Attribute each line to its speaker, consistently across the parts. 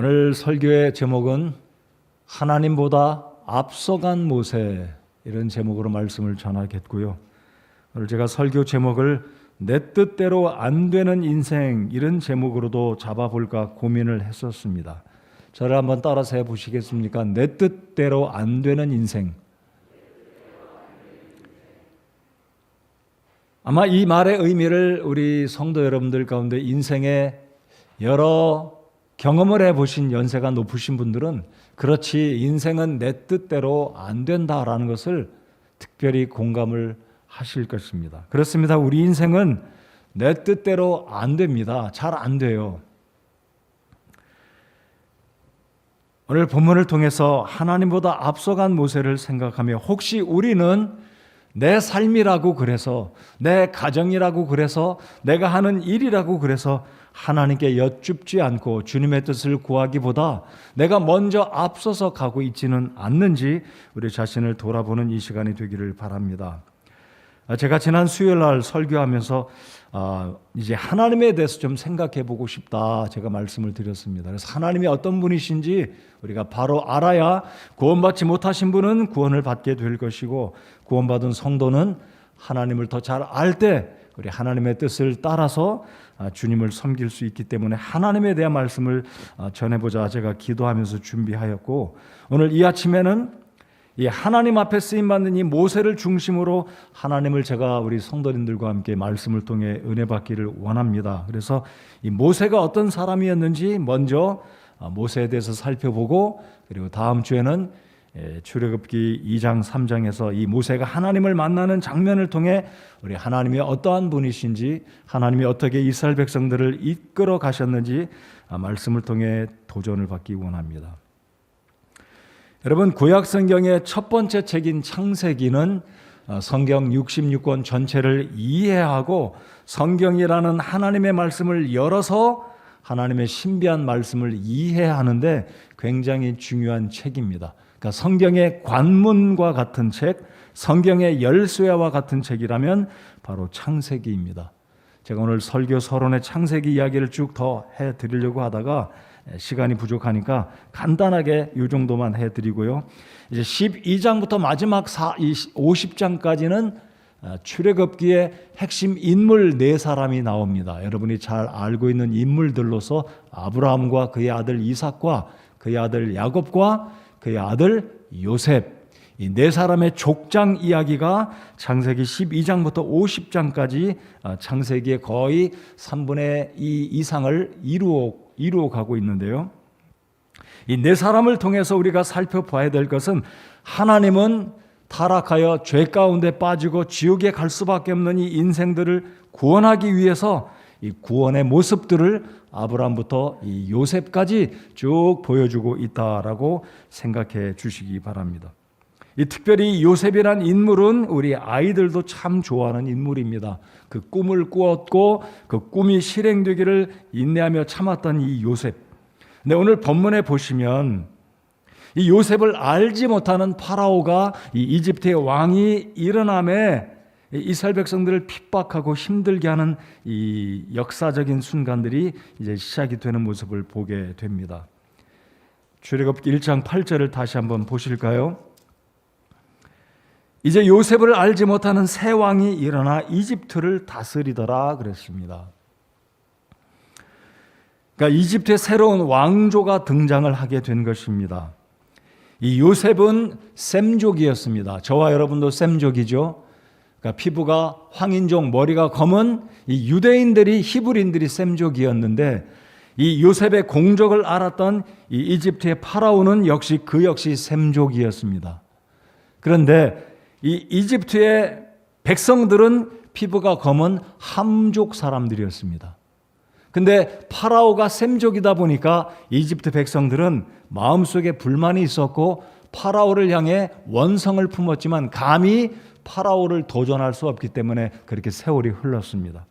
Speaker 1: 오늘 설교의 제목은 하나님보다 앞서간 모세, 이런 제목으로 말씀을 전하겠고요. 오늘 제가 설교 제목을 내 뜻대로 안 되는 인생, 이런 제목으로도 잡아볼까 고민을 했었습니다. 저를 한번 따라서 해보시겠습니까? 내 뜻대로 안 되는 인생. 아마 이 말의 의미를 우리 성도 여러분들 가운데 인생에 여러 경험을 해보신 연세가 높으신 분들은 그렇지, 인생은 내 뜻대로 안 된다라는 것을 특별히 공감을 하실 것입니다. 그렇습니다. 우리 인생은 내 뜻대로 안 됩니다. 잘 안 돼요. 오늘 본문을 통해서 하나님보다 앞서간 모세를 생각하며 혹시 우리는 내 삶이라고 그래서, 내 가정이라고 그래서, 내가 하는 일이라고 그래서 하나님께 여쭙지 않고 주님의 뜻을 구하기보다 내가 먼저 앞서서 가고 있지는 않는지 우리 자신을 돌아보는 이 시간이 되기를 바랍니다. 제가 지난 수요일 날 설교하면서 이제 하나님에 대해서 좀 생각해 보고 싶다, 제가 말씀을 드렸습니다. 그래서 하나님이 어떤 분이신지 우리가 바로 알아야 구원받지 못하신 분은 구원을 받게 될 것이고, 구원받은 성도는 하나님을 더 잘 알 때 우리 하나님의 뜻을 따라서 주님을 섬길 수 있기 때문에 하나님에 대한 말씀을 전해보자 제가 기도하면서 준비하였고, 오늘 이 아침에는 이 하나님 앞에 쓰임받는 이 모세를 중심으로 하나님을 제가 우리 성도님들과 함께 말씀을 통해 은혜 받기를 원합니다. 그래서 이 모세가 어떤 사람이었는지 먼저 모세에 대해서 살펴보고, 그리고 다음 주에는 출애굽기 2장 3장에서 이 모세가 하나님을 만나는 장면을 통해 우리 하나님이 어떠한 분이신지, 하나님이 어떻게 이스라엘 백성들을 이끌어 가셨는지 말씀을 통해 도전을 받기 원합니다. 여러분, 구약 성경의 첫 번째 책인 창세기는 성경 66권 전체를 이해하고 성경이라는 하나님의 말씀을 열어서 하나님의 신비한 말씀을 이해하는데 굉장히 중요한 책입니다. 그러니까 성경의 관문과 같은 책, 성경의 열쇠와 같은 책이라면 바로 창세기입니다. 제가 오늘 설교 서론에 창세기 이야기를 쭉 더 해드리려고 하다가 시간이 부족하니까 간단하게 이 정도만 해드리고요. 이제 12장부터 마지막 50장까지는 출애굽기의 핵심 인물 4사람이 나옵니다. 여러분이 잘 알고 있는 인물들로서 아브라함과 그의 아들 이삭과 그의 아들 야곱과 그의 아들 요셉, 이 4사람의 족장 이야기가 창세기 12장부터 50장까지 창세기의 거의 3분의 2 이상을 이루어 가고 있는데요. 이 4사람을 통해서 우리가 살펴봐야 될 것은, 하나님은 타락하여 죄 가운데 빠지고 지옥에 갈 수밖에 없는 이 인생들을 구원하기 위해서 이 구원의 모습들을 아브라함부터 이 요셉까지 쭉 보여주고 있다라고 생각해 주시기 바랍니다. 이 특별히 요셉이란 인물은 우리 아이들도 참 좋아하는 인물입니다. 그 꿈을 꾸었고 그 꿈이 실행되기를 인내하며 참았던 이 요셉. 근데 오늘 본문에 보시면 이 요셉을 알지 못하는 파라오가 이 이집트의 왕이 일어남에 이스라엘 백성들을 핍박하고 힘들게 하는 이 역사적인 순간들이 이제 시작이 되는 모습을 보게 됩니다. 출애굽기 1장 8절을 다시 한번 보실까요? 이제 요셉을 알지 못하는 새 왕이 일어나 이집트를 다스리더라 그랬습니다. 그러니까 이집트의 새로운 왕조가 등장을 하게 된 것입니다. 이 요셉은 셈족이었습니다. 저와 여러분도 셈족이죠. 그러니까 피부가 황인종, 머리가 검은 이 유대인들이, 히브리인들이 셈족이었는데, 이 요셉의 공적을 알았던 이 이집트의 파라오는 역시 셈족이었습니다. 그런데 이 이집트의 백성들은 피부가 검은 함족 사람들이었습니다. 근데 파라오가 셈족이다 보니까 이집트 백성들은 마음속에 불만이 있었고 파라오를 향해 원성을 품었지만 감히 파라오를 도전할 수 없기 때문에 그렇게 세월이 흘렀습니다.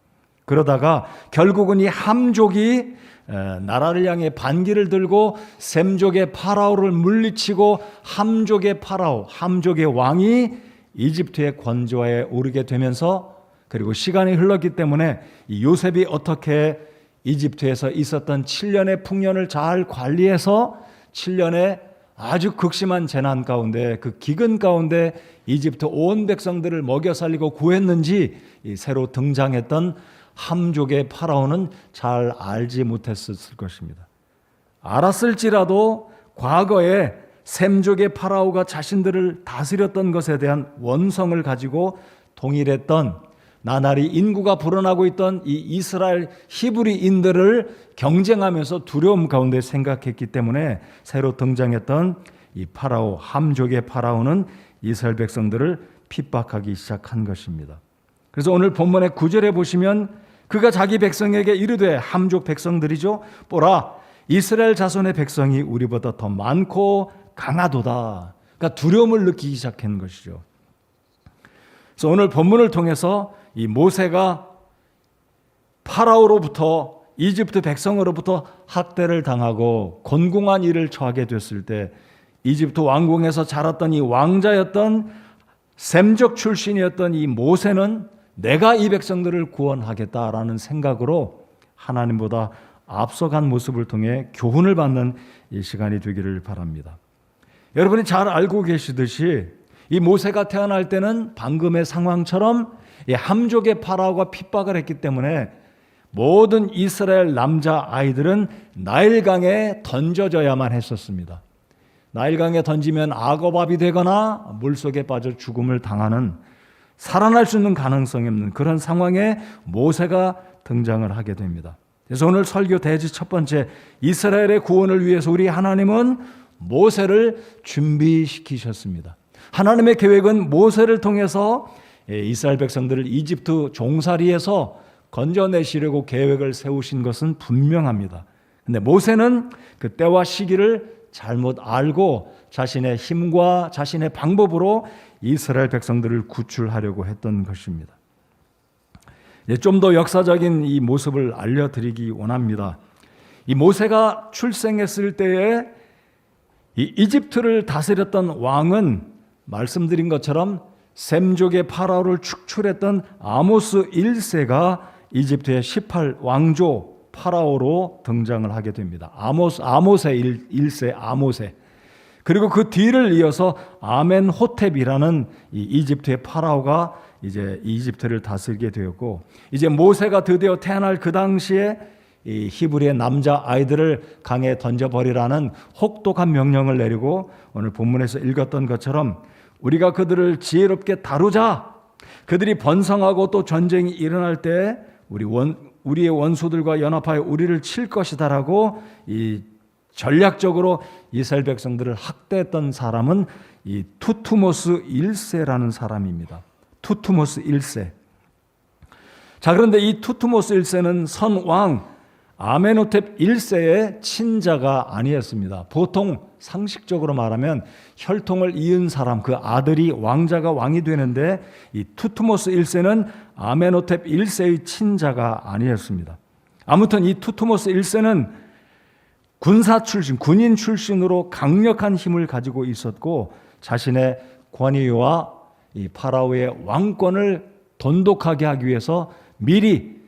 Speaker 1: 그러다가 결국은 이 함족이 나라를 향해 반기를 들고 셈족의 파라오를 물리치고 함족의 파라오, 함족의 왕이 이집트의 권좌에 오르게 되면서, 그리고 시간이 흘렀기 때문에 이 요셉이 어떻게 이집트에서 있었던 7년의 풍년을 잘 관리해서 7년의 아주 극심한 재난 가운데, 그 기근 가운데 이집트 온 백성들을 먹여 살리고 구했는지 이 새로 등장했던 함족의 파라오는 잘 알지 못했을 것입니다. 알았을지라도 과거에 셈족의 파라오가 자신들을 다스렸던 것에 대한 원성을 가지고 동일했던, 나날이 인구가 불어나고 있던 이 이스라엘 히브리인들을 경쟁하면서 두려움 가운데 생각했기 때문에 새로 등장했던 이 파라오, 함족의 파라오는 이스라엘 백성들을 핍박하기 시작한 것입니다. 그래서 오늘 본문의 9절에 보시면 그가 자기 백성에게 이르되, 함족 백성들이죠, 보라, 이스라엘 자손의 백성이 우리보다 더 많고 강하도다. 그러니까 두려움을 느끼기 시작한 것이죠. 그래서 오늘 본문을 통해서 이 모세가 파라오로부터, 이집트 백성으로부터 학대를 당하고 곤궁한 일을 처하게 됐을 때 이집트 왕궁에서 자랐던 이 왕자였던 셈족 출신이었던 이 모세는 내가 이 백성들을 구원하겠다라는 생각으로 하나님보다 앞서간 모습을 통해 교훈을 받는 이 시간이 되기를 바랍니다. 여러분이 잘 알고 계시듯이 이 모세가 태어날 때는 방금의 상황처럼 이 함족의 파라오가 핍박을 했기 때문에 모든 이스라엘 남자 아이들은 나일강에 던져져야만 했었습니다. 나일강에 던지면 악어밥이 되거나 물속에 빠져 죽음을 당하는, 살아날 수 있는 가능성이 없는 그런 상황에 모세가 등장을 하게 됩니다. 그래서 오늘 설교 대지 첫 번째, 이스라엘의 구원을 위해서 우리 하나님은 모세를 준비시키셨습니다. 하나님의 계획은 모세를 통해서 이스라엘 백성들을 이집트 종살이에서 건져내시려고 계획을 세우신 것은 분명합니다. 그런데 모세는 그 때와 시기를 잘못 알고 자신의 힘과 자신의 방법으로 이스라엘 백성들을 구출하려고 했던 것입니다. 좀 더 역사적인 이 모습을 알려드리기 원합니다. 이 모세가 출생했을 때에 이 이집트를 다스렸던 왕은 말씀드린 것처럼 셈족의 파라오를 축출했던 아모스 1세가 이집트의 18왕조 파라오로 등장을 하게 됩니다. 아모스의 1세 아모세. 그리고 그 뒤를 이어서 아멘호텝이라는 이 이집트의 파라오가 이제 이집트를 다스리게 되었고, 이제 모세가 드디어 태어날 그 당시에 이 히브리의 남자 아이들을 강에 던져버리라는 혹독한 명령을 내리고, 오늘 본문에서 읽었던 것처럼 우리가 그들을 지혜롭게 다루자, 그들이 번성하고 또 전쟁이 일어날 때 우리의 원수들과 연합하여 우리를 칠 것이다라고 이 전략적으로 이스라엘 백성들을 학대했던 사람은 이 투투모스 1세라는 사람입니다. 투투모스 1세. 자, 그런데 이 투투모스 1세는 선왕 아멘호텝 1세의 친자가 아니었습니다. 보통 상식적으로 말하면 혈통을 이은 사람, 그 아들이 왕자가 왕이 되는데 이 투투모스 1세는 아멘호텝 1세의 친자가 아니었습니다. 아무튼 이 투투모스 1세는 군사 출신, 군인 출신으로 강력한 힘을 가지고 있었고, 자신의 권위와 이 파라오의 왕권을 돈독하게 하기 위해서 미리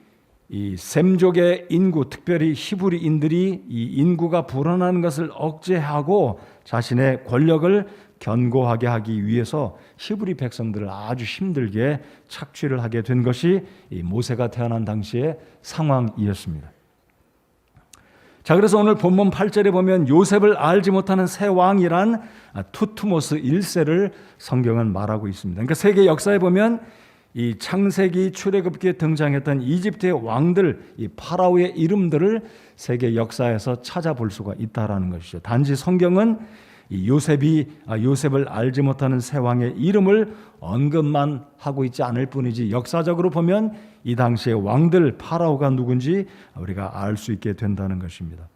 Speaker 1: 이 셈족의 인구, 특별히 히브리인들이 이 인구가 불어나는 것을 억제하고 자신의 권력을 견고하게 하기 위해서 히브리 백성들을 아주 힘들게 착취를 하게 된 것이 이 모세가 태어난 당시의 상황이었습니다. 자, 그래서 오늘 본문 8절에 보면 요셉을 알지 못하는 새 왕이란 투투모스 1세를 성경은 말하고 있습니다. 그러니까 세계 역사에 보면 이 창세기 출애굽기에 등장했던 이집트의 왕들, 이 파라오의 이름들을 세계 역사에서 찾아볼 수가 있다라는 것이죠. 단지 성경은 이 요셉을 알지 못하는 새 왕의 이름을 언급만 하고 있지 않을 뿐이지, 역사적으로 보면 이 당시의 왕들 파라오가 누군지 우리가 알 수 있게 된다는 것입니다.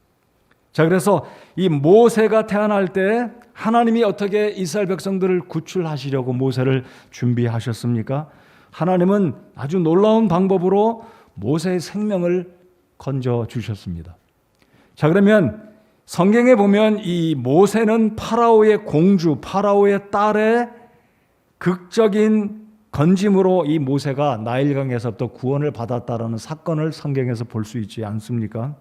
Speaker 1: 자, 그래서 이 모세가 태어날 때 하나님이 어떻게 이스라엘 백성들을 구출하시려고 모세를 준비하셨습니까? 하나님은 아주 놀라운 방법으로 모세의 생명을 건져 주셨습니다. 자, 그러면 성경에 보면 이 모세는 파라오의 공주, 파라오의 딸의 극적인 건짐으로 이 모세가 나일강에서부터 구원을 받았다라는 사건을 성경에서 볼 수 있지 않습니까?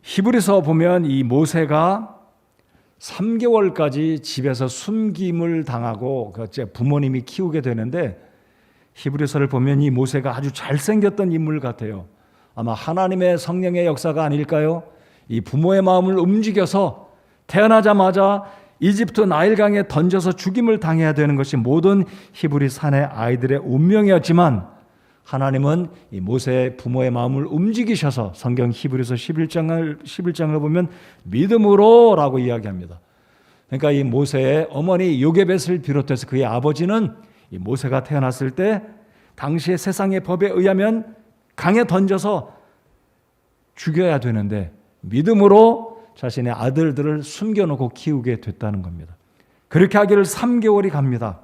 Speaker 1: 히브리서 보면 이 모세가 3개월까지 집에서 숨김을 당하고 부모님이 키우게 되는데, 히브리서를 보면 이 모세가 아주 잘생겼던 인물 같아요. 아마 하나님의 성령의 역사가 아닐까요? 이 부모의 마음을 움직여서 태어나자마자 이집트 나일강에 던져서 죽임을 당해야 되는 것이 모든 히브리 사내 아이들의 운명이었지만, 하나님은 이 모세의 부모의 마음을 움직이셔서 성경 히브리서 11장을 보면 믿음으로라고 이야기합니다. 그러니까 이 모세의 어머니 요게벳을 비롯해서 그의 아버지는 이 모세가 태어났을 때 당시의 세상의 법에 의하면 강에 던져서 죽여야 되는데 믿음으로 자신의 아들들을 숨겨놓고 키우게 됐다는 겁니다. 그렇게 하기를 3개월이 갑니다.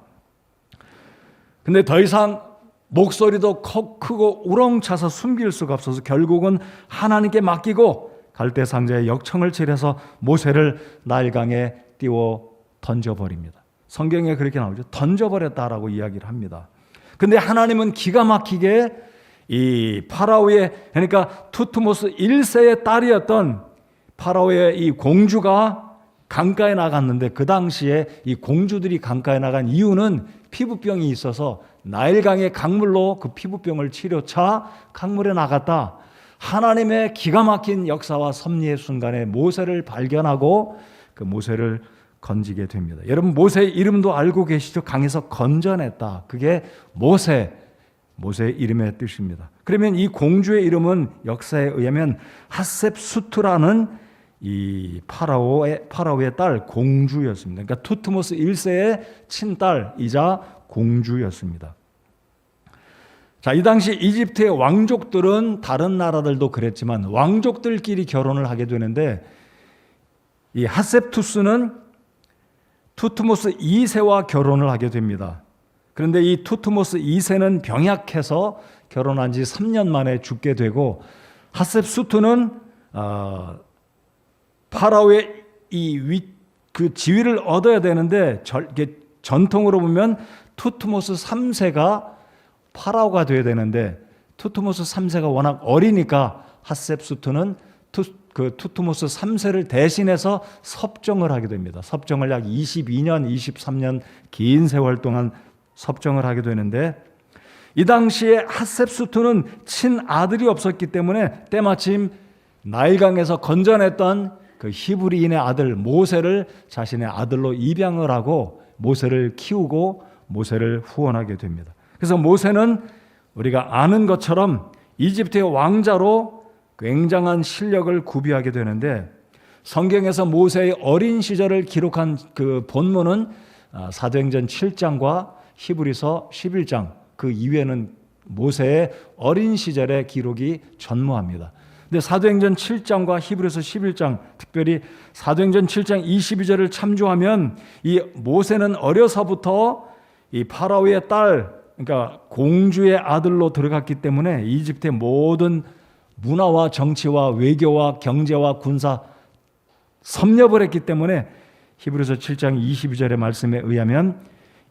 Speaker 1: 근데 더 이상 목소리도 크고 우렁차서 숨길 수가 없어서 결국은 하나님께 맡기고 갈대 상자에 역청을 칠해서 모세를 나일강에 띄워 던져버립니다. 성경에 그렇게 나오죠. 던져버렸다라고 이야기를 합니다. 근데 하나님은 기가 막히게 이 파라오의, 그러니까 투트모스 1세의 딸이었던 파라오의 이 공주가 강가에 나갔는데, 그 당시에 이 공주들이 강가에 나간 이유는 피부병이 있어서 나일강의 강물로 그 피부병을 치료차 강물에 나갔다. 하나님의 기가 막힌 역사와 섭리의 순간에 모세를 발견하고 그 모세를 건지게 됩니다. 여러분, 모세의 이름도 알고 계시죠? 강에서 건져냈다. 그게 모세의 이름의 뜻입니다. 그러면 이 공주의 이름은 역사에 의하면 핫셉수트라는 이 파라오의 딸 공주였습니다. 그러니까 투트모스 1세의 친딸이자 공주였습니다. 자, 이 당시 이집트의 왕족들은 다른 나라들도 그랬지만 왕족들끼리 결혼을 하게 되는데, 이 핫셉투스는 투트모스 2세와 결혼을 하게 됩니다. 그런데 이 투트모스 2세는 병약해서 결혼한 지 3년 만에 죽게 되고, 핫셉수트는 파라오의 그 지위를 얻어야 되는데, 전통으로 보면 투트모스 3세가 파라오가 돼야 되는데, 투트모스 3세가 워낙 어리니까 핫셉수트는 투트모스 3세를 대신해서 섭정을 하게 됩니다. 섭정을 약 22년, 23년 긴 세월 동안 섭정을 하게 되는데, 이 당시에 핫셉수트는 친아들이 없었기 때문에 때마침 나일강에서 건져냈던 그 히브리인의 아들 모세를 자신의 아들로 입양을 하고 모세를 키우고 모세를 후원하게 됩니다. 그래서 모세는 우리가 아는 것처럼 이집트의 왕자로 굉장한 실력을 구비하게 되는데, 성경에서 모세의 어린 시절을 기록한 그 본문은 사도행전 7장과 히브리서 11장, 그 이외에는 모세의 어린 시절의 기록이 전무합니다. 근데 사도행전 7장과 히브리서 11장, 특별히 사도행전 7장 22절을 참조하면 이 모세는 어려서부터 이 파라오의 딸, 그러니까 공주의 아들로 들어갔기 때문에 이집트의 모든 문화와 정치와 외교와 경제와 군사 섭렵을 했기 때문에 히브리서 7장 22절의 말씀에 의하면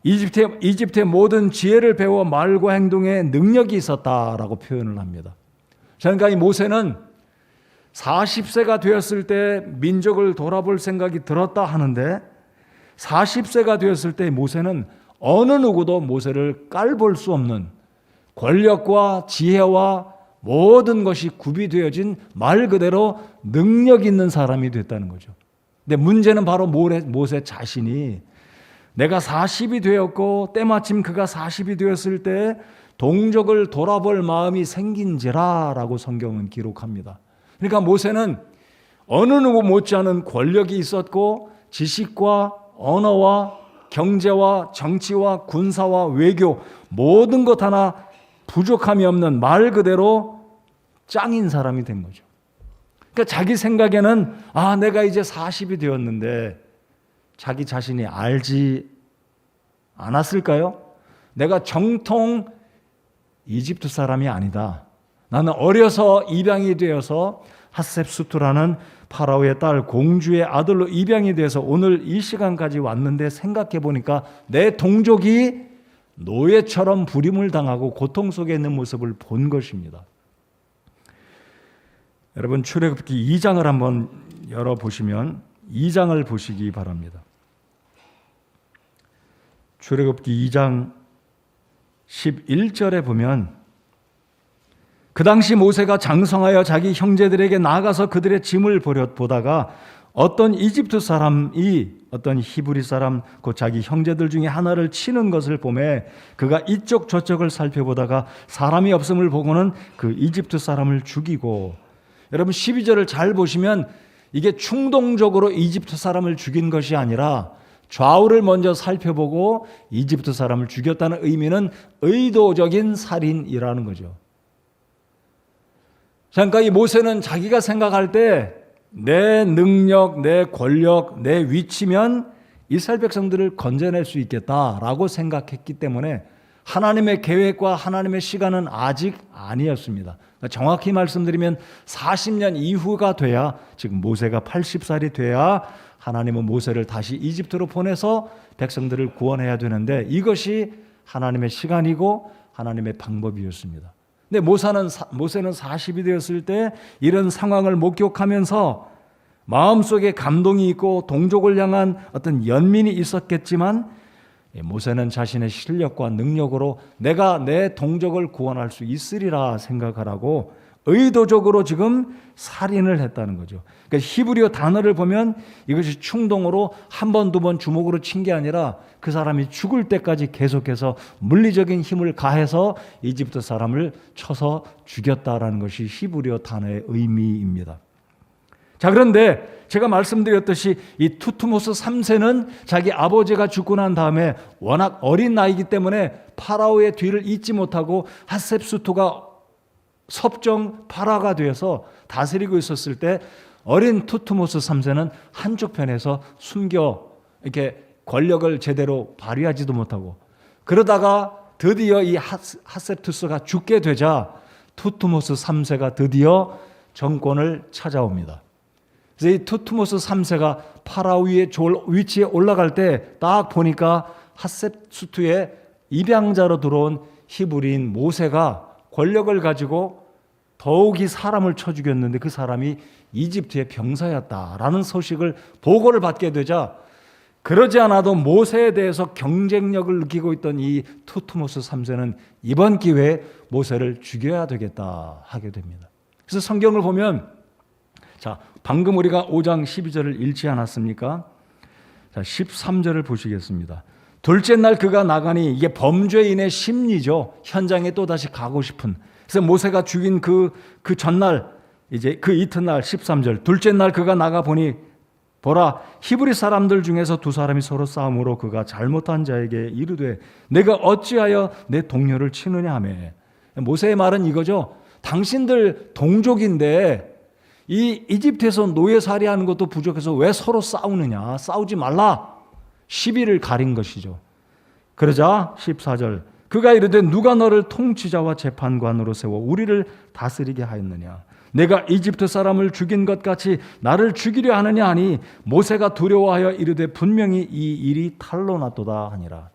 Speaker 1: 이집트의 모든 지혜를 배워 말과 행동에 능력이 있었다라고 표현을 합니다. 그러니까 이 모세는 40세가 되었을 때 민족을 돌아볼 생각이 들었다 하는데, 40세가 되었을 때 모세는 어느 누구도 모세를 깔볼 수 없는 권력과 지혜와 모든 것이 구비되어진 말 그대로 능력 있는 사람이 됐다는 거죠. 근데 문제는 바로 모세 자신이 내가 40이 되었고 때마침 그가 40이 되었을 때 동족을 돌아볼 마음이 생긴지라 라고 성경은 기록합니다. 그러니까 모세는 어느 누구 못지않은 권력이 있었고 지식과 언어와 경제와 정치와 군사와 외교 모든 것 하나 부족함이 없는 말 그대로 짱인 사람이 된 거죠. 그러니까 자기 생각에는 내가 이제 40이 되었는데 자기 자신이 알지 않았을까요? 내가 정통 이집트 사람이 아니다. 나는 어려서 입양이 되어서 핫셉수트라는 파라오의 딸 공주의 아들로 입양이 돼서 오늘 이 시간까지 왔는데 생각해 보니까 내 동족이 노예처럼 부림을 당하고 고통 속에 있는 모습을 본 것입니다. 여러분 출애굽기 2장을 한번 열어보시면 2장을 보시기 바랍니다. 출애굽기 2장 11절에 보면 그 당시 모세가 장성하여 자기 형제들에게 나아가서 그들의 짐을 보다가 어떤 이집트 사람이 어떤 히브리 사람 곧 자기 형제들 중에 하나를 치는 것을 보매 그가 이쪽 저쪽을 살펴보다가 사람이 없음을 보고는 그 이집트 사람을 죽이고, 여러분 12절을 잘 보시면 이게 충동적으로 이집트 사람을 죽인 것이 아니라 좌우를 먼저 살펴보고 이집트 사람을 죽였다는 의미는 의도적인 살인이라는 거죠. 그러니까 이 모세는 자기가 생각할 때 내 능력, 내 권력, 내 위치면 이스라엘 백성들을 건져낼 수 있겠다라고 생각했기 때문에 하나님의 계획과 하나님의 시간은 아직 아니었습니다. 정확히 말씀드리면 40년 이후가 돼야, 지금 모세가 80살이 돼야 하나님은 모세를 다시 이집트로 보내서 백성들을 구원해야 되는데 이것이 하나님의 시간이고 하나님의 방법이었습니다. 근데 모세는 40이 되었을 때 이런 상황을 목격하면서 마음속에 감동이 있고 동족을 향한 어떤 연민이 있었겠지만 모세는 자신의 실력과 능력으로 내가 내 동족을 구원할 수 있으리라 생각하라고 의도적으로 지금 살인을 했다는 거죠. 그러니까 히브리어 단어를 보면 이것이 충동으로 한 번, 두 번 주먹으로 친 게 아니라 그 사람이 죽을 때까지 계속해서 물리적인 힘을 가해서 이집트 사람을 쳐서 죽였다라는 것이 히브리어 단어의 의미입니다. 자, 그런데 제가 말씀드렸듯이 이 투트모스 3세는 자기 아버지가 죽고 난 다음에 워낙 어린 나이이기 때문에 파라오의 뒤를 잇지 못하고 핫셉수토가 섭정 파라가 되어서 다스리고 있었을 때 어린 투트모스 3세는 한쪽 편에서 숨겨 이렇게 권력을 제대로 발휘하지도 못하고, 그러다가 드디어 이 핫셉투스가 죽게 되자 투트모스 3세가 드디어 정권을 찾아옵니다. 그래서 이 투트모스 3세가 파라오 위에 위치에 올라갈 때 딱 보니까 핫셉수트의 입양자로 들어온 히브리인 모세가 권력을 가지고 더욱이 사람을 쳐 죽였는데 그 사람이 이집트의 병사였다라는 소식을 보고를 받게 되자, 그러지 않아도 모세에 대해서 경쟁력을 느끼고 있던 이 투트모스 3세는 이번 기회에 모세를 죽여야 되겠다 하게 됩니다. 그래서 성경을 보면, 자, 방금 우리가 5장 12절을 읽지 않았습니까? 자, 13절을 보시겠습니다. 둘째 날 그가 나가니, 이게 범죄인의 심리죠. 현장에 또다시 가고 싶은. 그래서 모세가 죽인 그 전날, 이제 그 이튿날 13절. 둘째 날 그가 나가 보니 보라, 히브리 사람들 중에서 두 사람이 서로 싸움으로 그가 잘못한 자에게 이르되 내가 어찌하여 내 동료를 치느냐 하며. 모세의 말은 이거죠. 당신들 동족인데 이 이집트에서 노예살이하는 것도 부족해서 왜 서로 싸우느냐, 싸우지 말라, 시비를 가린 것이죠. 그러자 14절 그가 이르되 누가 너를 통치자와 재판관으로 세워 우리를 다스리게 하였느냐, 내가 이집트 사람을 죽인 것 같이 나를 죽이려 하느냐 하니 모세가 두려워하여 이르되 분명히 이 일이 탈로 났도다 하니라.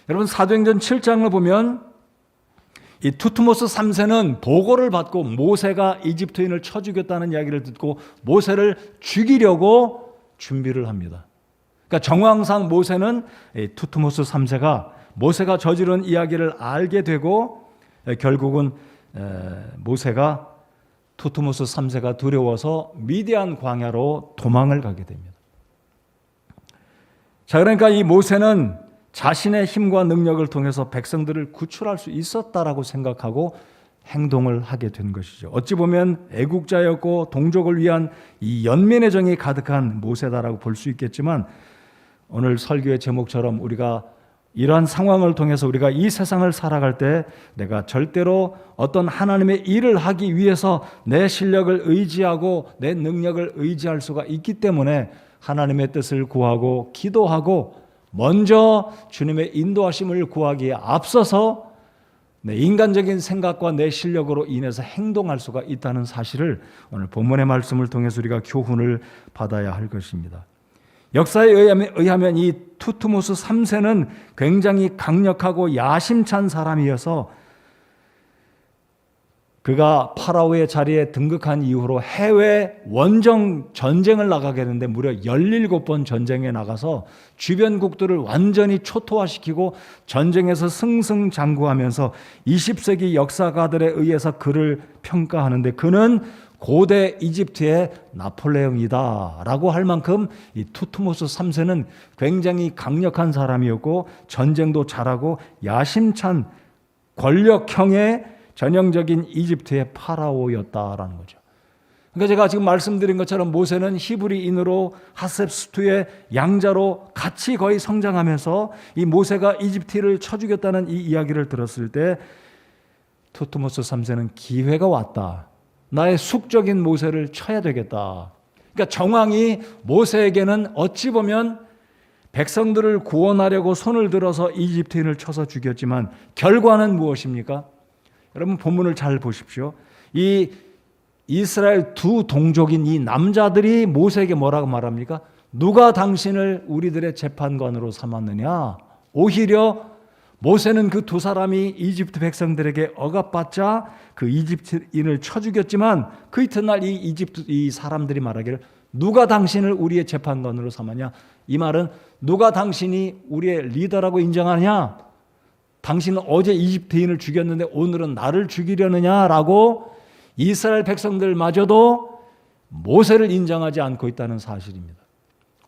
Speaker 1: 여러분 사도행전 7장을 보면 이 투트모스 3세는 보고를 받고 모세가 이집트인을 쳐 죽였다는 이야기를 듣고 모세를 죽이려고 준비를 합니다. 그러니까 정황상 모세는 투트모스 3세가 모세가 저지른 이야기를 알게 되고 결국은 모세가 투트모스 3세가 두려워서 미디안 광야로 도망을 가게 됩니다. 자, 그러니까 이 모세는 자신의 힘과 능력을 통해서 백성들을 구출할 수 있었다라고 생각하고 행동을 하게 된 것이죠. 어찌 보면 애국자였고 동족을 위한 이 연민의 정이 가득한 모세다라고 볼 수 있겠지만, 오늘 설교의 제목처럼 우리가 이러한 상황을 통해서 우리가 이 세상을 살아갈 때 내가 절대로 어떤 하나님의 일을 하기 위해서 내 실력을 의지하고 내 능력을 의지할 수가 있기 때문에 하나님의 뜻을 구하고 기도하고 먼저 주님의 인도하심을 구하기에 앞서서 내 인간적인 생각과 내 실력으로 인해서 행동할 수가 있다는 사실을 오늘 본문의 말씀을 통해서 우리가 교훈을 받아야 할 것입니다. 역사에 의하면 이 투트모스 3세는 굉장히 강력하고 야심찬 사람이어서 그가 파라오의 자리에 등극한 이후로 해외 원정 전쟁을 나가게 되는데 무려 17번 전쟁에 나가서 주변국들을 완전히 초토화시키고 전쟁에서 승승장구하면서 20세기 역사가들에 의해서 그를 평가하는데 그는 고대 이집트의 나폴레옹이다 라고 할 만큼 이 투트모스 3세는 굉장히 강력한 사람이었고 전쟁도 잘하고 야심찬 권력형의 전형적인 이집트의 파라오였다라는 거죠. 그러니까 제가 지금 말씀드린 것처럼 모세는 히브리인으로 핫셉스투의 양자로 같이 거의 성장하면서 이 모세가 이집트를 쳐 죽였다는 이 이야기를 들었을 때 투트모스 3세는 기회가 왔다. 나의 숙적인 모세를 쳐야 되겠다. 그러니까 정황이 모세에게는 어찌 보면 백성들을 구원하려고 손을 들어서 이집트인을 쳐서 죽였지만 결과는 무엇입니까? 여러분 본문을 잘 보십시오. 이 이스라엘 두 동족인 이 남자들이 모세에게 뭐라고 말합니까? 누가 당신을 우리들의 재판관으로 삼았느냐? 오히려 모세는 그 두 사람이 이집트 백성들에게 억압받자 그 이집트인을 쳐 죽였지만 그 이튿날 이 사람들이 말하기를 누가 당신을 우리의 재판관으로 삼았냐? 이 말은 누가 당신이 우리의 리더라고 인정하냐? 당신은 어제 이집트인을 죽였는데 오늘은 나를 죽이려느냐라고 이스라엘 백성들마저도 모세를 인정하지 않고 있다는 사실입니다.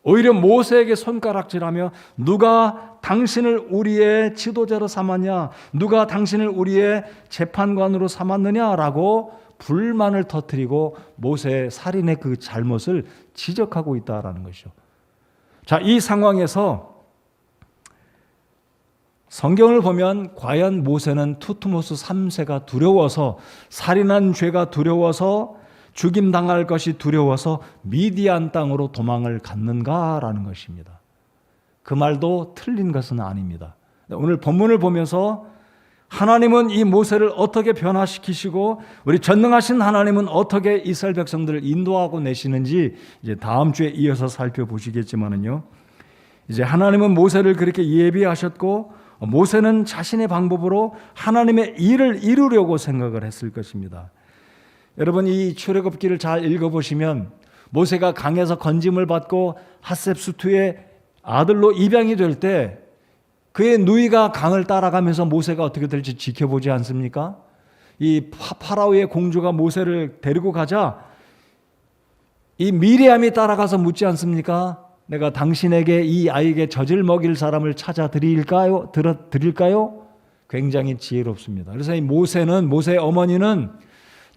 Speaker 1: 오히려 모세에게 손가락질하며 누가 당신을 우리의 지도자로 삼았냐, 누가 당신을 우리의 재판관으로 삼았느냐라고 불만을 터뜨리고 모세의 살인의 그 잘못을 지적하고 있다라는 것이죠. 자, 이 상황에서 성경을 보면 과연 모세는 투트모스 3세가 두려워서 살인한 죄가 두려워서 죽임당할 것이 두려워서 미디안 땅으로 도망을 갔는가라는 것입니다. 그 말도 틀린 것은 아닙니다. 오늘 본문을 보면서 하나님은 이 모세를 어떻게 변화시키시고 우리 전능하신 하나님은 어떻게 이스라엘 백성들을 인도하고 내시는지 이제 다음 주에 이어서 살펴보시겠지만은요. 이제 하나님은 모세를 그렇게 예비하셨고 모세는 자신의 방법으로 하나님의 일을 이루려고 생각을 했을 것입니다. 여러분 이 출애굽기를 잘 읽어보시면 모세가 강에서 건짐을 받고 핫셉수투의 아들로 입양이 될 때 그의 누이가 강을 따라가면서 모세가 어떻게 될지 지켜보지 않습니까? 이 파라오의 공주가 모세를 데리고 가자 이 미리암이 따라가서 묻지 않습니까? 내가 당신에게 이 아이에게 젖을 먹일 사람을 찾아 드릴까요? 굉장히 지혜롭습니다. 그래서 이 모세의 어머니는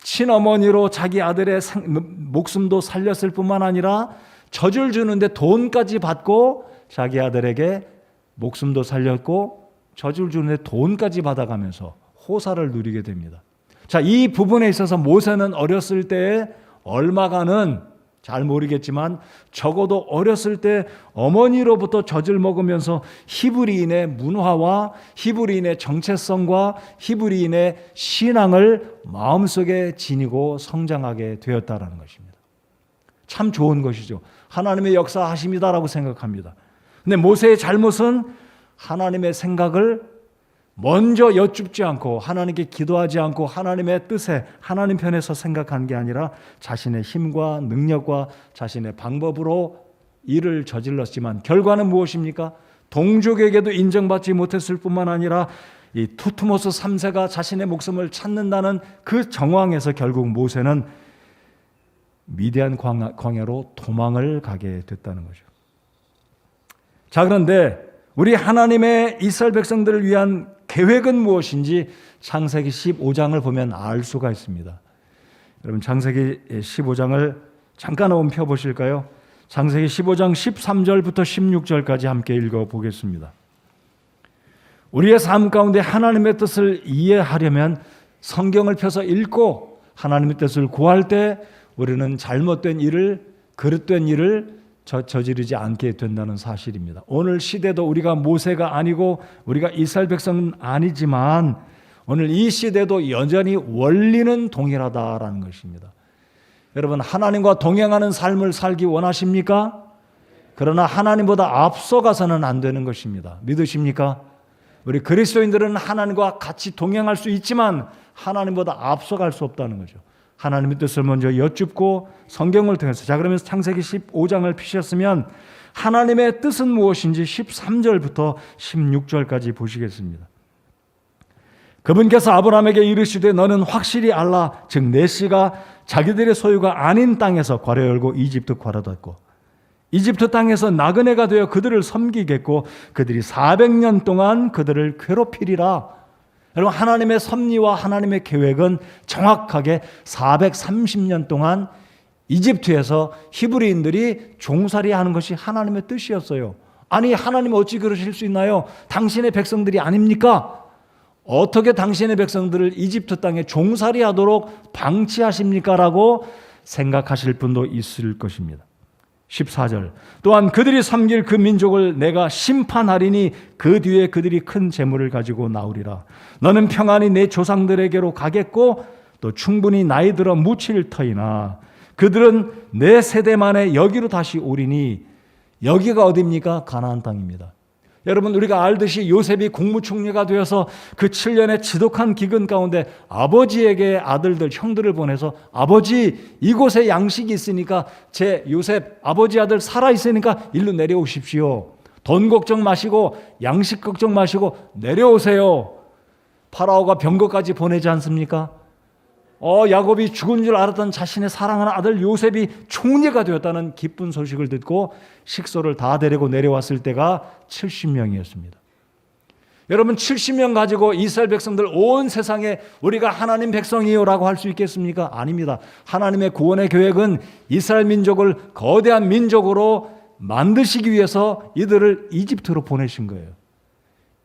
Speaker 1: 친어머니로 자기 아들의 목숨도 살렸을 뿐만 아니라 젖을 주는데 돈까지 받고 자기 아들에게 목숨도 살렸고 젖을 주는데 돈까지 받아가면서 호사를 누리게 됩니다. 자, 이 부분에 있어서 모세는 어렸을 때에 얼마간은 잘 모르겠지만 적어도 어렸을 때 어머니로부터 젖을 먹으면서 히브리인의 문화와 히브리인의 정체성과 히브리인의 신앙을 마음속에 지니고 성장하게 되었다는 것입니다. 참 좋은 것이죠. 하나님의 역사하심이다라고 생각합니다. 근데 모세의 잘못은 하나님의 생각을 먼저 여쭙지 않고 하나님께 기도하지 않고 하나님의 뜻에 하나님 편에서 생각한 게 아니라 자신의 힘과 능력과 자신의 방법으로 일을 저질렀지만 결과는 무엇입니까? 동족에게도 인정받지 못했을 뿐만 아니라 이 투트모스 3세가 자신의 목숨을 찾는다는 그 정황에서 결국 모세는 미디안 광야로 도망을 가게 됐다는 거죠. 자, 그런데 우리 하나님의 이스라엘 백성들을 위한 계획은 무엇인지 창세기 15장을 보면 알 수가 있습니다. 여러분 창세기 15장을 잠깐 한번 펴보실까요? 창세기 15장 13절부터 16절까지 함께 읽어보겠습니다. 우리의 삶 가운데 하나님의 뜻을 이해하려면 성경을 펴서 읽고 하나님의 뜻을 구할 때 우리는 잘못된 일을, 그릇된 일을 저지르지 않게 된다는 사실입니다. 오늘 시대도 우리가 모세가 아니고 우리가 이스라엘 백성은 아니지만 오늘 이 시대도 여전히 원리는 동일하다라는 것입니다. 여러분, 하나님과 동행하는 삶을 살기 원하십니까? 그러나 하나님보다 앞서가서는 안 되는 것입니다. 믿으십니까? 우리 그리스도인들은 하나님과 같이 동행할 수 있지만 하나님보다 앞서갈 수 없다는 거죠. 하나님의 뜻을 먼저 여쭙고 성경을 통해서, 자, 그러면서 창세기 15장을 피셨으면 하나님의 뜻은 무엇인지 13절부터 16절까지 보시겠습니다. 그분께서 아브라함에게 이르시되 너는 확실히 알라. 즉 내 씨가 자기들의 소유가 아닌 땅에서 괄호 열고 이집트 괄호 닫고 이집트 땅에서 나그네가 되어 그들을 섬기겠고 그들이 400년 동안 그들을 괴롭히리라. 여러분, 하나님의 섭리와 하나님의 계획은 정확하게 430년 동안 이집트에서 히브리인들이 종살이하는 것이 하나님의 뜻이었어요. 아니, 하나님 어찌 그러실 수 있나요? 당신의 백성들이 아닙니까? 어떻게 당신의 백성들을 이집트 땅에 종살이하도록 방치하십니까? 라고 생각하실 분도 있을 것입니다. 14절, 또한 그들이 섬길 그 민족을 내가 심판하리니 그 뒤에 그들이 큰 재물을 가지고 나오리라. 너는 평안히 내 조상들에게로 가겠고 또 충분히 나이 들어 묻힐 터이나 그들은 내 세대 만에 여기로 다시 오리니. 여기가 어디입니까? 가나안 땅입니다. 여러분, 우리가 알듯이 요셉이 국무총리가 되어서 그 7년의 지독한 기근 가운데 아버지에게 아들들, 형들을 보내서 아버지, 이곳에 양식이 있으니까 제 요셉 아버지 아들 살아있으니까 일로 내려오십시오. 돈 걱정 마시고 양식 걱정 마시고 내려오세요. 파라오가 병거까지 보내지 않습니까? 야곱이 죽은 줄 알았던 자신의 사랑하는 아들 요셉이 총리가 되었다는 기쁜 소식을 듣고 식소를 다 데리고 내려왔을 때가 70명이었습니다. 여러분, 70명 가지고 이스라엘 백성들 온 세상에 우리가 하나님 백성이요라고 할 수 있겠습니까? 아닙니다. 하나님의 구원의 계획은 이스라엘 민족을 거대한 민족으로 만드시기 위해서 이들을 이집트로 보내신 거예요.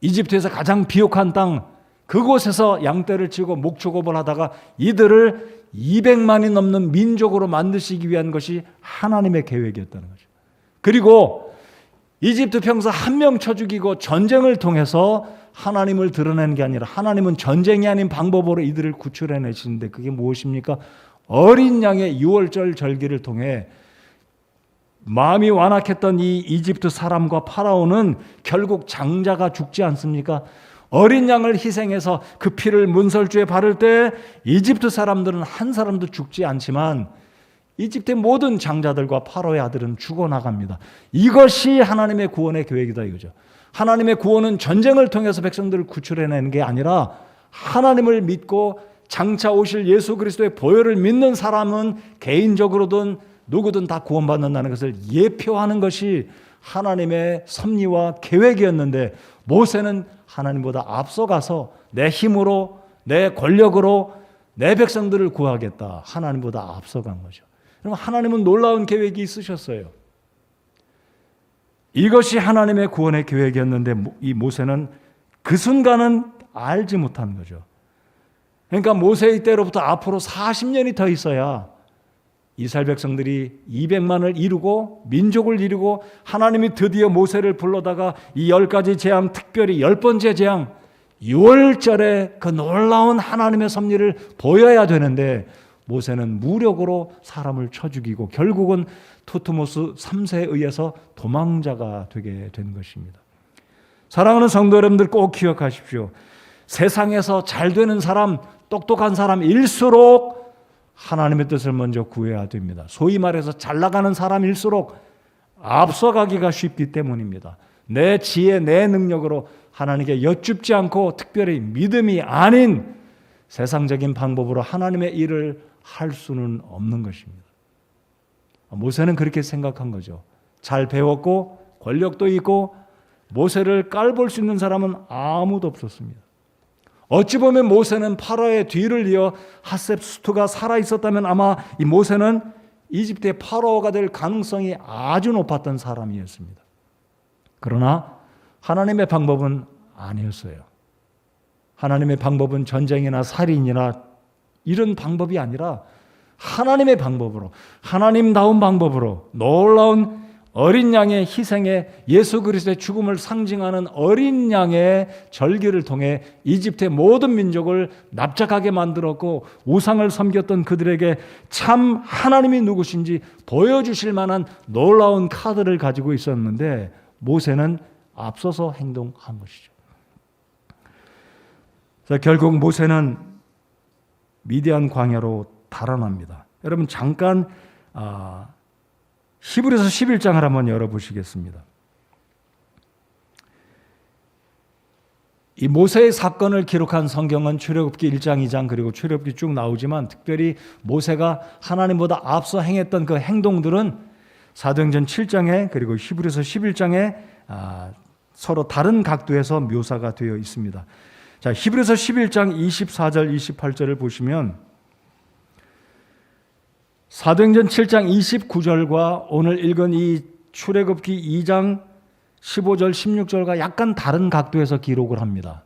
Speaker 1: 이집트에서 가장 비옥한 땅, 그곳에서 양떼를 치고 목축업을 하다가 이들을 200만이 넘는 민족으로 만드시기 위한 것이 하나님의 계획이었다는 거죠. 그리고 이집트 병사 한 명 쳐 죽이고 전쟁을 통해서 하나님을 드러내는 게 아니라 하나님은 전쟁이 아닌 방법으로 이들을 구출해내시는데 그게 무엇입니까? 어린 양의 유월절 절기를 통해 마음이 완악했던 이 이집트 사람과 파라오는 결국 장자가 죽지 않습니까? 어린 양을 희생해서 그 피를 문설주에 바를 때 이집트 사람들은 한 사람도 죽지 않지만 이집트의 모든 장자들과 파라오의 아들은 죽어나갑니다. 이것이 하나님의 구원의 계획이다 이거죠. 하나님의 구원은 전쟁을 통해서 백성들을 구출해내는 게 아니라 하나님을 믿고 장차 오실 예수 그리스도의 보혈을 믿는 사람은 개인적으로든 누구든 다 구원받는다는 것을 예표하는 것이 하나님의 섭리와 계획이었는데 모세는 하나님보다 앞서가서 내 힘으로 내 권력으로 내 백성들을 구하겠다. 하나님보다 앞서간 거죠. 그럼 하나님은 놀라운 계획이 있으셨어요. 이것이 하나님의 구원의 계획이었는데 이 모세는 그 순간은 알지 못한 거죠. 그러니까 모세의 때로부터 앞으로 40년이 더 있어야 이스라엘 백성들이 200만을 이루고 민족을 이루고 하나님이 드디어 모세를 불러다가 이 10가지 재앙, 특별히 10번째 재앙 6월절에 그 놀라운 하나님의 섭리를 보여야 되는데 모세는 무력으로 사람을 쳐 죽이고 결국은 투트모스 3세에 의해서 도망자가 되게 된 것입니다. 사랑하는 성도 여러분들, 꼭 기억하십시오. 세상에서 잘 되는 사람, 똑똑한 사람일수록 하나님의 뜻을 먼저 구해야 됩니다. 소위 말해서 잘 나가는 사람일수록 앞서가기가 쉽기 때문입니다. 내 지혜, 내 능력으로 하나님께 여쭙지 않고 특별히 믿음이 아닌 세상적인 방법으로 하나님의 일을 할 수는 없는 것입니다. 모세는 그렇게 생각한 거죠. 잘 배웠고 권력도 있고 모세를 깔볼 수 있는 사람은 아무도 없었습니다. 어찌 보면 모세는 파라오의 뒤를 이어 핫셉수트가 살아있었다면 아마 이 모세는 이집트의 파라오가 될 가능성이 아주 높았던 사람이었습니다. 그러나 하나님의 방법은 아니었어요. 하나님의 방법은 전쟁이나 살인이나 이런 방법이 아니라 하나님의 방법으로, 하나님다운 방법으로 놀라운 어린 양의 희생에 예수 그리스도의 죽음을 상징하는 어린 양의 절기를 통해 이집트의 모든 민족을 납작하게 만들었고 우상을 섬겼던 그들에게 참 하나님이 누구신지 보여주실 만한 놀라운 카드를 가지고 있었는데 모세는 앞서서 행동한 것이죠. 자, 결국 모세는 미디안 광야로 달아납니다. 여러분 잠깐 히브리서 11장을 한번 열어보시겠습니다. 이 모세의 사건을 기록한 성경은 출애굽기 1장, 2장 그리고 출애굽기 쭉 나오지만 특별히 모세가 하나님보다 앞서 행했던 그 행동들은 사도행전 7장에 그리고 히브리서 11장에 서로 다른 각도에서 묘사가 되어 있습니다. 자, 히브리서 11장 24절, 28절을 보시면 사도행전 7장 29절과 오늘 읽은 이 출애굽기 2장 15절, 16절과 약간 다른 각도에서 기록을 합니다.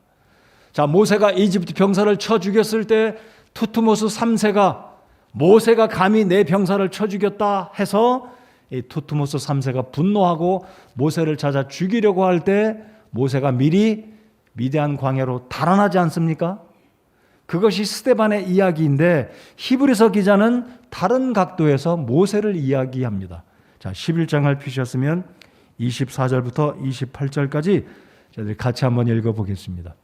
Speaker 1: 자, 모세가 이집트 병사를 쳐 죽였을 때 투트모스 3세가 모세가 감히 내 병사를 쳐 죽였다 해서 이 투트모스 3세가 분노하고 모세를 찾아 죽이려고 할 때 모세가 미리 미디안 광야로 달아나지 않습니까? 그것이 스데반의 이야기인데 히브리서 기자는 다른 각도에서 모세를 이야기합니다. 자, 11장을 펴셨으면 24절부터 28절까지 저희들이 같이 한번 읽어보겠습니다.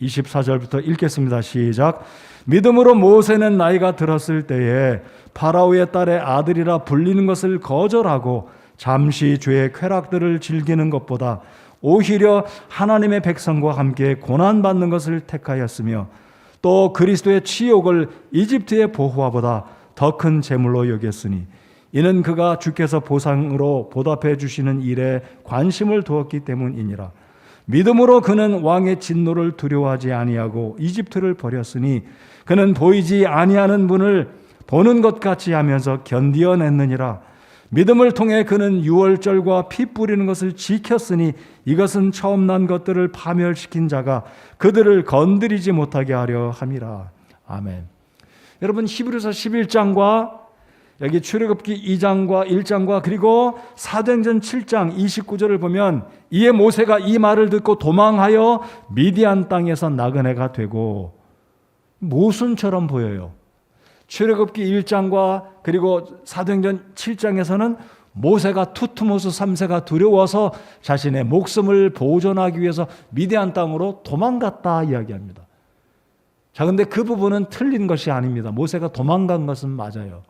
Speaker 1: 24절부터 읽겠습니다. 시작. 믿음으로 모세는 나이가 들었을 때에 파라오의 딸의 아들이라 불리는 것을 거절하고 잠시 죄의 쾌락들을 즐기는 것보다 오히려 하나님의 백성과 함께 고난받는 것을 택하였으며 또 그리스도의 치욕을 이집트의 보호와보다 더 큰 재물로 여겼으니 이는 그가 주께서 보상으로 보답해 주시는 일에 관심을 두었기 때문이니라. 믿음으로 그는 왕의 진노를 두려워하지 아니하고 이집트를 버렸으니 그는 보이지 아니하는 분을 보는 것 같이 하면서 견디어냈느니라. 믿음을 통해 그는 유월절과 피 뿌리는 것을 지켰으니 이것은 처음 난 것들을 파멸시킨 자가 그들을 건드리지 못하게 하려 함이라. 아멘. 여러분 히브리서 11장과 여기 출애굽기 2장과 1장과 그리고 사도행전 7장 29절을 보면 이에 모세가 이 말을 듣고 도망하여 미디안 땅에서 나그네가 되고 모순처럼 보여요. 출애굽기 1장과 그리고 사도행전 7장에서는 모세가 투트모스 3세가 두려워서 자신의 목숨을 보존하기 위해서 미디안 땅으로 도망갔다 이야기합니다. 자, 근데 그 부분은 틀린 것이 아닙니다. 모세가 도망간 것은 맞아요.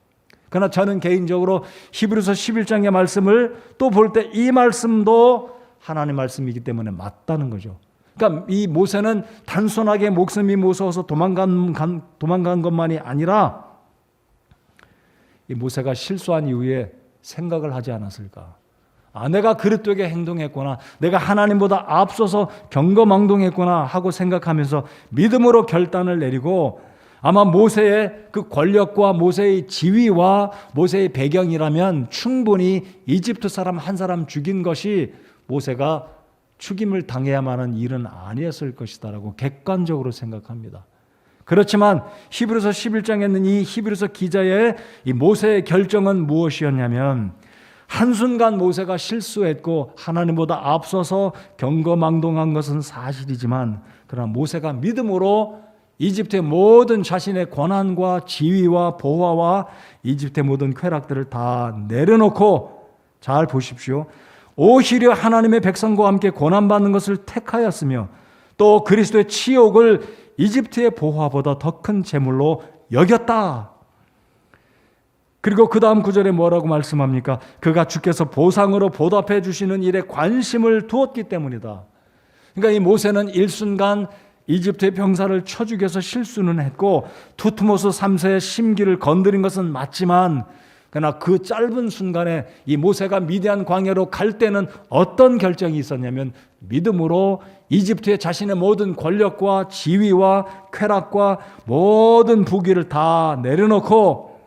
Speaker 1: 그러나 저는 개인적으로 히브리서 11장의 말씀을 또 볼 때 이 말씀도 하나님의 말씀이기 때문에 맞다는 거죠. 그러니까 이 모세는 단순하게 목숨이 무서워서 도망간 것만이 아니라 이 모세가 실수한 이후에 생각을 하지 않았을까? 내가 그릇되게 행동했구나. 내가 하나님보다 앞서서 경거망동했구나 하고 생각하면서 믿음으로 결단을 내리고 아마 모세의 그 권력과 모세의 지위와 모세의 배경이라면 충분히 이집트 사람 한 사람 죽인 것이 모세가 죽임을 당해야만 하는 일은 아니었을 것이다라고 객관적으로 생각합니다. 그렇지만 히브리서 11장에 있는 이 히브리서 기자의 이 모세의 결정은 무엇이었냐면 한순간 모세가 실수했고 하나님보다 앞서서 경거망동한 것은 사실이지만 그러나 모세가 믿음으로 이집트의 모든 자신의 권한과 지위와 보화와 이집트의 모든 쾌락들을 다 내려놓고 잘 보십시오. 오히려 하나님의 백성과 함께 고난받는 것을 택하였으며 또 그리스도의 치욕을 이집트의 보화보다 더 큰 재물로 여겼다. 그리고 그 다음 구절에 뭐라고 말씀합니까? 그가 주께서 보상으로 보답해 주시는 일에 관심을 두었기 때문이다. 그러니까 이 모세는 일순간 이집트의 병사를 쳐 죽여서 실수는 했고 투트모스 3세의 심기를 건드린 것은 맞지만 그러나 그 짧은 순간에 이 모세가 미디안 광야로 갈 때는 어떤 결정이 있었냐면 믿음으로 이집트의 자신의 모든 권력과 지위와 쾌락과 모든 부귀를 다 내려놓고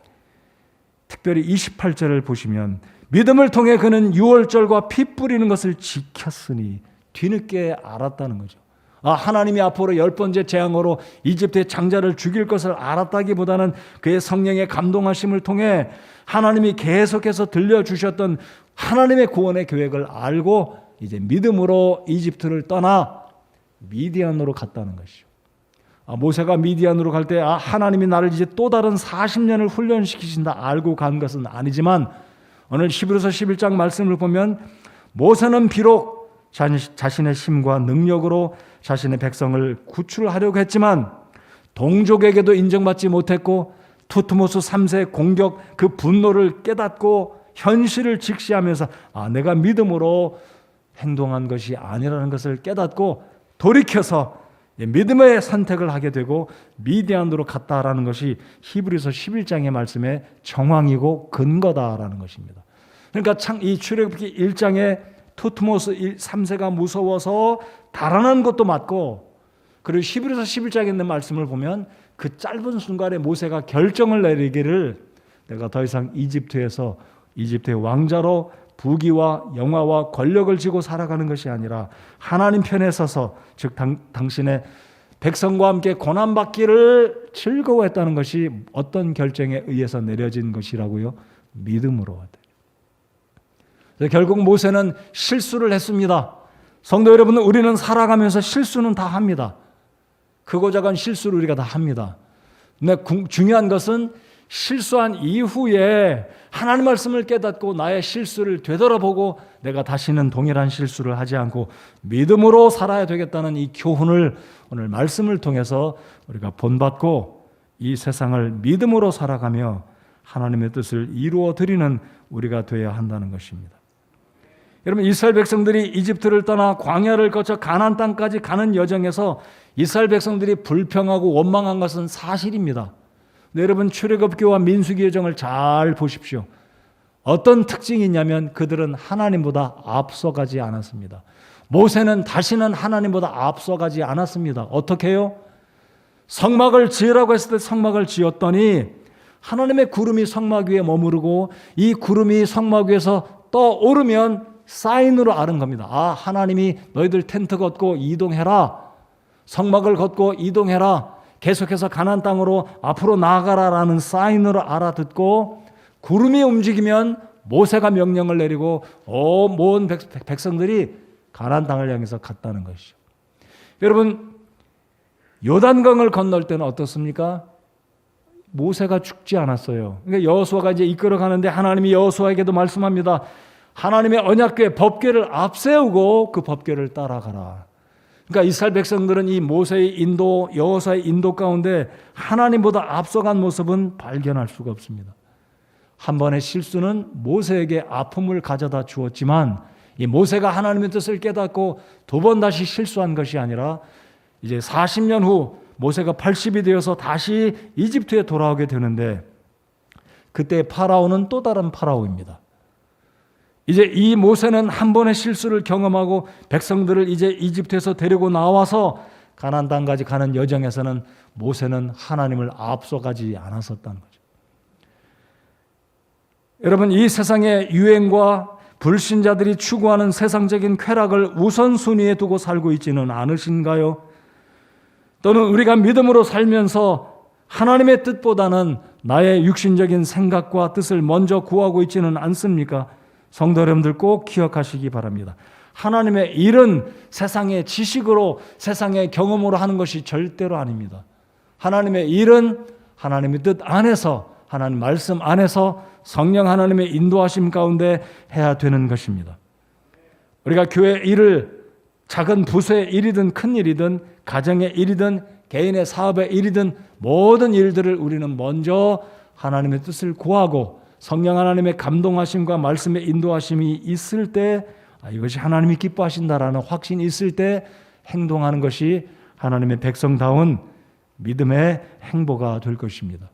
Speaker 1: 특별히 28절을 보시면 믿음을 통해 그는 유월절과 피 뿌리는 것을 지켰으니 뒤늦게 알았다는 거죠. 하나님이 앞으로 10번째 재앙으로 이집트의 장자를 죽일 것을 알았다기보다는 그의 성령의 감동하심을 통해 하나님이 계속해서 들려주셨던 하나님의 구원의 계획을 알고 이제 믿음으로 이집트를 떠나 미디안으로 갔다는 것이죠. 모세가 미디안으로 갈 때 하나님이 나를 이제 또 다른 40년을 훈련시키신다 알고 간 것은 아니지만, 오늘 히브리서 11장 말씀을 보면 모세는 비록 자신의 힘과 능력으로 자신의 백성을 구출하려고 했지만 동족에게도 인정받지 못했고 투트모스 3세의 공격, 그 분노를 깨닫고 현실을 직시하면서 내가 믿음으로 행동한 것이 아니라는 것을 깨닫고 돌이켜서 믿음의 선택을 하게 되고 미디안으로 갔다라는 것이 히브리서 11장의 말씀의 정황이고 근거다라는 것입니다. 그러니까 이 출애굽기 1장에 투트모스 3세가 무서워서 달아난 것도 맞고, 그리고 히브리서 11장에 있는 말씀을 보면 그 짧은 순간에 모세가 결정을 내리기를 내가 더 이상 이집트의 왕자로 부귀와 영화와 권력을 지고 살아가는 것이 아니라 하나님 편에 서서, 즉 당신의 백성과 함께 고난받기를 즐거워했다는 것이 어떤 결정에 의해서 내려진 것이라고요? 믿음으로. 결국 모세는 실수를 했습니다. 성도 여러분, 우리는 살아가면서 실수는 다 합니다. 크고 작은 실수를 우리가 다 합니다. 근데 중요한 것은 실수한 이후에 하나님 말씀을 깨닫고 나의 실수를 되돌아보고 내가 다시는 동일한 실수를 하지 않고 믿음으로 살아야 되겠다는 이 교훈을 오늘 말씀을 통해서 우리가 본받고 이 세상을 믿음으로 살아가며 하나님의 뜻을 이루어 드리는 우리가 되어야 한다는 것입니다. 여러분, 이스라엘 백성들이 이집트를 떠나 광야를 거쳐 가나안 땅까지 가는 여정에서 이스라엘 백성들이 불평하고 원망한 것은 사실입니다. 네, 여러분, 출애굽기와 민수기 여정을 잘 보십시오. 어떤 특징이 있냐면 그들은 하나님보다 앞서가지 않았습니다. 모세는 다시는 하나님보다 앞서가지 않았습니다. 어떻게 해요? 성막을 지으라고 했을 때 성막을 지었더니 하나님의 구름이 성막 위에 머무르고 이 구름이 성막 위에서 떠오르면 사인으로 아는 겁니다. 하나님이 너희들 텐트 걷고 이동해라. 성막을 걷고 이동해라. 계속해서 가나안 땅으로 앞으로 나아가라라는 사인으로 알아듣고 구름이 움직이면 모세가 명령을 내리고 모든 백성들이 가나안 땅을 향해서 갔다는 것이죠. 여러분, 요단강을 건널 때는 어떻습니까? 모세가 죽지 않았어요. 그러니까 여호수아가 이제 이끌어 가는데 하나님이 여호수아에게도 말씀합니다. 하나님의 언약궤 법궤를 앞세우고 그 법궤를 따라가라. 그러니까 이스라엘 백성들은 이 모세의 인도, 여호수아의 인도 가운데 하나님보다 앞서간 모습은 발견할 수가 없습니다. 한 번의 실수는 모세에게 아픔을 가져다 주었지만 이 모세가 하나님의 뜻을 깨닫고 두 번 다시 실수한 것이 아니라 이제 40년 후 모세가 80이 되어서 다시 이집트에 돌아오게 되는데 그때 파라오는 또 다른 파라오입니다. 이제 이 모세는 한 번의 실수를 경험하고 백성들을 이제 이집트에서 데리고 나와서 가나안 땅까지 가는 여정에서는 모세는 하나님을 앞서가지 않았었다는 거죠. 여러분, 이 세상의 유행과 불신자들이 추구하는 세상적인 쾌락을 우선순위에 두고 살고 있지는 않으신가요? 또는 우리가 믿음으로 살면서 하나님의 뜻보다는 나의 육신적인 생각과 뜻을 먼저 구하고 있지는 않습니까? 성도 여러분들 꼭 기억하시기 바랍니다. 하나님의 일은 세상의 지식으로, 세상의 경험으로 하는 것이 절대로 아닙니다. 하나님의 일은 하나님의 뜻 안에서, 하나님 말씀 안에서 성령 하나님의 인도하심 가운데 해야 되는 것입니다. 우리가 교회 일을 작은 부서의 일이든 큰 일이든 가정의 일이든 개인의 사업의 일이든 모든 일들을 우리는 먼저 하나님의 뜻을 구하고 성령 하나님의 감동하심과 말씀의 인도하심이 있을 때 이것이 하나님이 기뻐하신다라는 확신이 있을 때 행동하는 것이 하나님의 백성다운 믿음의 행보가 될 것입니다.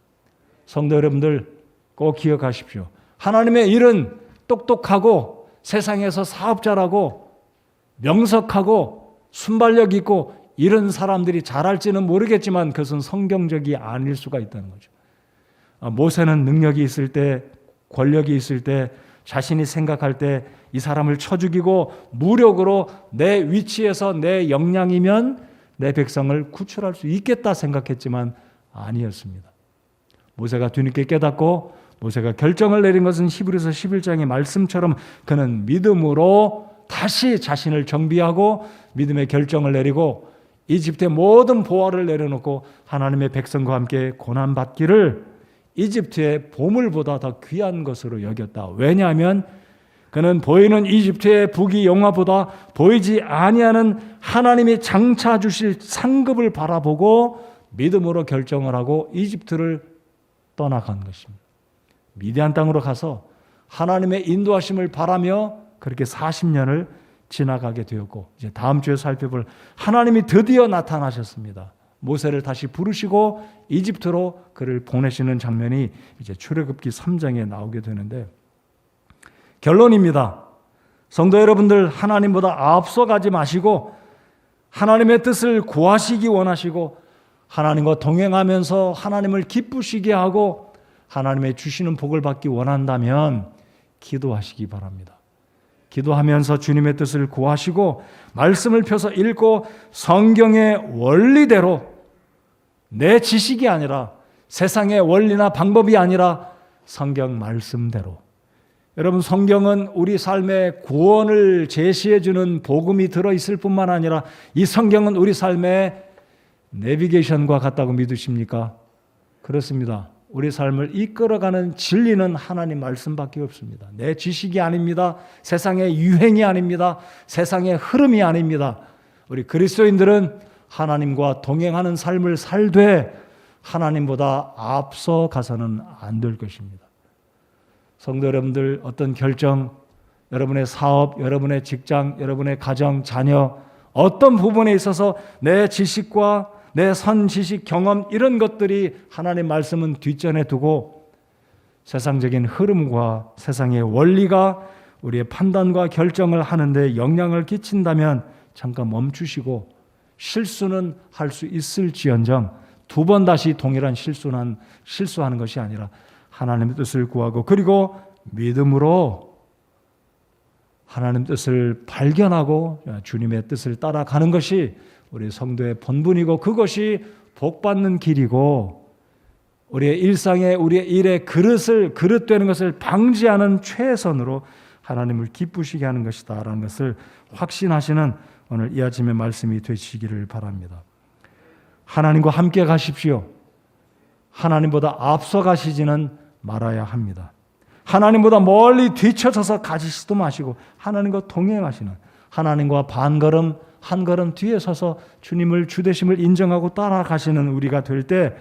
Speaker 1: 성도 여러분들 꼭 기억하십시오. 하나님의 일은 똑똑하고 세상에서 사업자라고 명석하고 순발력 있고 이런 사람들이 잘할지는 모르겠지만 그것은 성경적이 아닐 수가 있다는 거죠. 모세는 능력이 있을 때, 권력이 있을 때, 자신이 생각할 때 이 사람을 쳐 죽이고 무력으로 내 위치에서 내 역량이면 내 백성을 구출할 수 있겠다 생각했지만 아니었습니다. 모세가 뒤늦게 깨닫고 모세가 결정을 내린 것은 히브리서 11장의 말씀처럼 그는 믿음으로 다시 자신을 정비하고 믿음의 결정을 내리고 이집트의 모든 보화를 내려놓고 하나님의 백성과 함께 고난받기를 이집트의 보물보다 더 귀한 것으로 여겼다. 왜냐하면 그는 보이는 이집트의 부귀 영화보다 보이지 아니하는 하나님이 장차 주실 상급을 바라보고 믿음으로 결정을 하고 이집트를 떠나간 것입니다. 미디안 땅으로 가서 하나님의 인도하심을 바라며 그렇게 40년을 지나가게 되었고, 이제 다음 주에 살펴볼 하나님이 드디어 나타나셨습니다. 모세를 다시 부르시고 이집트로 그를 보내시는 장면이 이제 출애굽기 3장에 나오게 되는데, 결론입니다. 성도 여러분들, 하나님보다 앞서가지 마시고 하나님의 뜻을 구하시기 원하시고 하나님과 동행하면서 하나님을 기쁘시게 하고 하나님의 주시는 복을 받기 원한다면 기도하시기 바랍니다. 기도하면서 주님의 뜻을 구하시고 말씀을 펴서 읽고 성경의 원리대로, 내 지식이 아니라 세상의 원리나 방법이 아니라 성경 말씀대로. 여러분, 성경은 우리 삶의 구원을 제시해주는 복음이 들어있을 뿐만 아니라 이 성경은 우리 삶의 내비게이션과 같다고 믿으십니까? 그렇습니다. 우리 삶을 이끌어가는 진리는 하나님 말씀밖에 없습니다. 내 지식이 아닙니다. 세상의 유행이 아닙니다. 세상의 흐름이 아닙니다. 우리 그리스도인들은 하나님과 동행하는 삶을 살되 하나님보다 앞서 가서는 안 될 것입니다. 성도 여러분들, 어떤 결정, 여러분의 사업, 여러분의 직장, 여러분의 가정, 자녀, 어떤 부분에 있어서 내 지식과 내 선지식, 경험, 이런 것들이 하나님 말씀은 뒷전에 두고 세상적인 흐름과 세상의 원리가 우리의 판단과 결정을 하는데 영향을 끼친다면 잠깐 멈추시고, 실수는 할 수 있을지언정 두 번 다시 동일한 실수하는 것이 아니라 하나님의 뜻을 구하고, 그리고 믿음으로 하나님 뜻을 발견하고 주님의 뜻을 따라가는 것이 우리 성도의 본분이고, 그것이 복받는 길이고 우리의 일상에, 우리의 일에 그릇되는 것을 방지하는 최선으로 하나님을 기쁘시게 하는 것이다 라는 것을 확신하시는 오늘 이 아침의 말씀이 되시기를 바랍니다. 하나님과 함께 가십시오. 하나님보다 앞서 가시지는 말아야 합니다. 하나님보다 멀리 뒤쳐져서 가시지도 마시고 하나님과 동행하시는, 하나님과 반걸음 한 걸음 뒤에 서서 주님을 주되심을 인정하고 따라가시는 우리가 될 때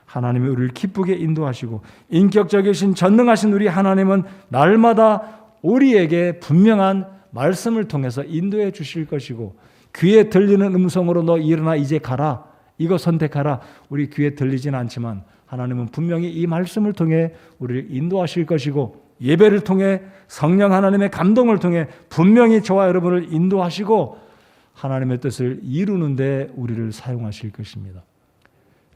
Speaker 1: 하나님이 우리를 기쁘게 인도하시고, 인격적이신 전능하신 우리 하나님은 날마다 우리에게 분명한 말씀을 통해서 인도해 주실 것이고, 귀에 들리는 음성으로 너 일어나 이제 가라, 이거 선택하라, 우리 귀에 들리진 않지만 하나님은 분명히 이 말씀을 통해 우리를 인도하실 것이고, 예배를 통해 성령 하나님의 감동을 통해 분명히 저와 여러분을 인도하시고 하나님의 뜻을 이루는데 우리를 사용하실 것입니다.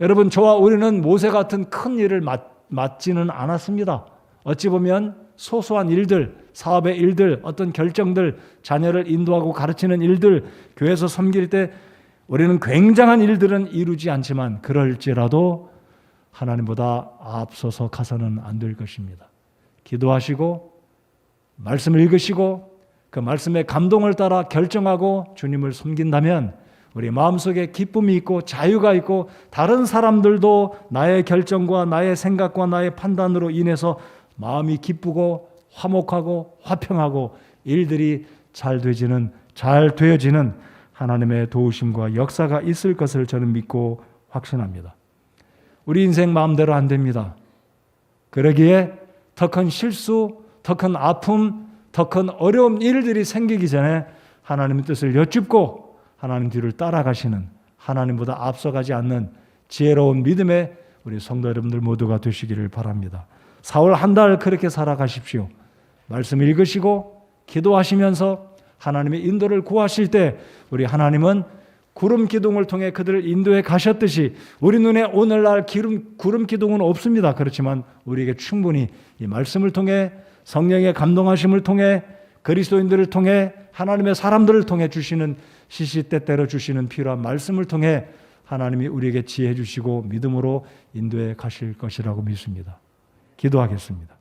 Speaker 1: 여러분, 저와 우리는 모세 같은 큰 일을 맡지는 않았습니다. 어찌 보면 소소한 일들, 사업의 일들, 어떤 결정들, 자녀를 인도하고 가르치는 일들, 교회에서 섬길 때 우리는 굉장한 일들은 이루지 않지만 그럴지라도 하나님보다 앞서서 가서는 안 될 것입니다. 기도하시고 말씀을 읽으시고 그 말씀의 감동을 따라 결정하고 주님을 섬긴다면 우리 마음속에 기쁨이 있고 자유가 있고, 다른 사람들도 나의 결정과 나의 생각과 나의 판단으로 인해서 마음이 기쁘고 화목하고 화평하고 일들이 잘 되어지는 하나님의 도우심과 역사가 있을 것을 저는 믿고 확신합니다. 우리 인생 마음대로 안 됩니다. 그러기에 더 큰 실수, 더 큰 아픔, 더 큰 어려운 일들이 생기기 전에 하나님의 뜻을 여쭙고 하나님 뒤를 따라가시는, 하나님보다 앞서가지 않는 지혜로운 믿음의 우리 성도 여러분들 모두가 되시기를 바랍니다. 4월 한 달 그렇게 살아가십시오. 말씀 읽으시고 기도하시면서 하나님의 인도를 구하실 때 우리 하나님은 구름 기둥을 통해 그들을 인도해 가셨듯이 우리 눈에 오늘날 구름 기둥은 없습니다. 그렇지만 우리에게 충분히 이 말씀을 통해 성령의 감동하심을 통해 그리스도인들을 통해 하나님의 사람들을 통해 주시는 시시때때로 주시는 필요한 말씀을 통해 하나님이 우리에게 지혜 주시고 믿음으로 인도해 가실 것이라고 믿습니다. 기도하겠습니다.